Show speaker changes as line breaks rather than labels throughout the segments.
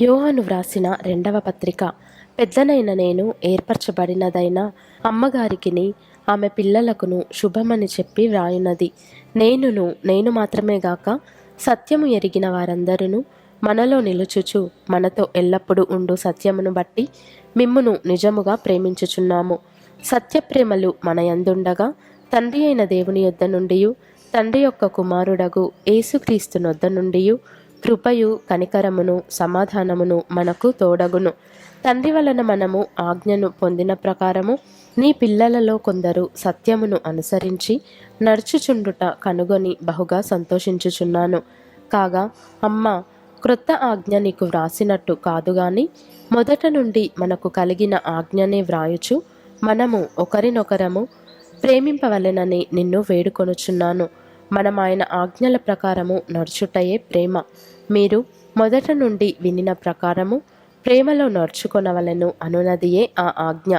యోహాను వ్రాసిన రెండవ పత్రిక. పెద్దనైన నేను ఏర్పరచబడినదైన అమ్మగారికిని ఆమె పిల్లలకును శుభమని చెప్పి వ్రాయున్నది. నేను మాత్రమే గాక సత్యము ఎరిగిన వారందరూ మనలో నిలుచుచు మనతో ఎల్లప్పుడూ ఉండు సత్యమును బట్టి మిమ్మును నిజముగా ప్రేమించుచున్నాము. సత్యప్రేమలు మన యందుండగా తండ్రి అయిన దేవుని యొద్ద నుండియు తండ్రి యొక్క కుమారుడగు యేసుక్రీస్తు నొద్ద నుండియు కృపయు కనికరమును సమాధానమును మనకు తోడగును. తండ్రి వలన మనము ఆజ్ఞను పొందిన ప్రకారము నీ పిల్లలలో కొందరు సత్యమును అనుసరించి నడుచుచుండుట కనుగొని బహుగా సంతోషించుచున్నాను. కాగా అమ్మా, క్రొత్త ఆజ్ఞ నీకు వ్రాసినట్టు కాదు గాని మొదట నుండి మనకు కలిగిన ఆజ్ఞనే వ్రాయుచు మనము ఒకరినొకరము ప్రేమింపవలెనని నిన్ను వేడుకొనుచున్నాను. మనం ఆయన ఆజ్ఞల ప్రకారము నడుచుటయే ప్రేమ. మీరు మొదట నుండి వినిన ప్రకారము ప్రేమలో నడుచుకొనవలెను అనునదియే ఆ ఆజ్ఞ.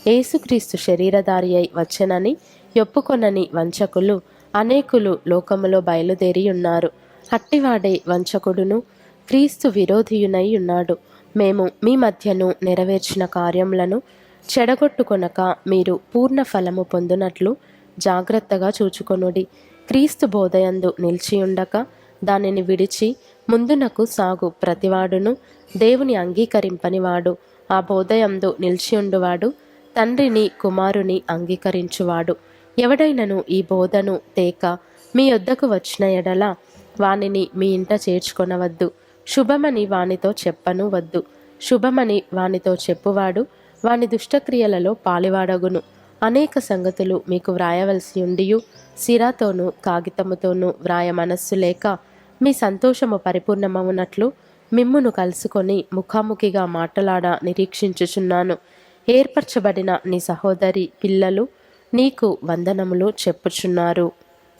యేసుక్రీస్తు శరీరధారి అయి వచ్చెనని ఒప్పుకొనని వంచకులు అనేకులు లోకములో బయలుదేరి ఉన్నారు. అట్టివాడే వంచకుడును క్రీస్తు విరోధియునై ఉన్నాడు. మేము మీ మధ్యను నెరవేర్చిన కార్యములను చెడగొట్టుకొనక మీరు పూర్ణ ఫలము పొందునట్లు జాగ్రత్తగా చూచుకొనుడి. క్రీస్తు బోధయందు నిలిచియుండక దానిని విడిచి ముందునకు సాగు ప్రతివాడును దేవుని అంగీకరింపనివాడు. ఆ బోధయందు నిలిచియుండువాడు తండ్రిని కుమారుని అంగీకరించువాడు. ఎవడైనను ఈ బోధను తేక మీ యొద్దకు వచ్చిన ఎడల వానిని మీ ఇంట చేర్చుకొనవద్దు. శుభమని వానితో చెప్పను వద్దు. శుభమని వానితో చెప్పువాడు వాని దుష్టక్రియలలో పాలివాడగును. అనేక సంగతులు మీకు వ్రాయవలసి ఉండియు సిరాతోనూ కాగితముతోనూ వ్రాయ మనస్సు లేక మీ సంతోషము పరిపూర్ణమవునట్లు మిమ్మును కలుసుకొని ముఖాముఖిగా మాటలాడ నిరీక్షించుచున్నాను. ఏర్పరచబడిన నీ సహోదరి పిల్లలు నీకు వందనములు చెప్పుచున్నారు.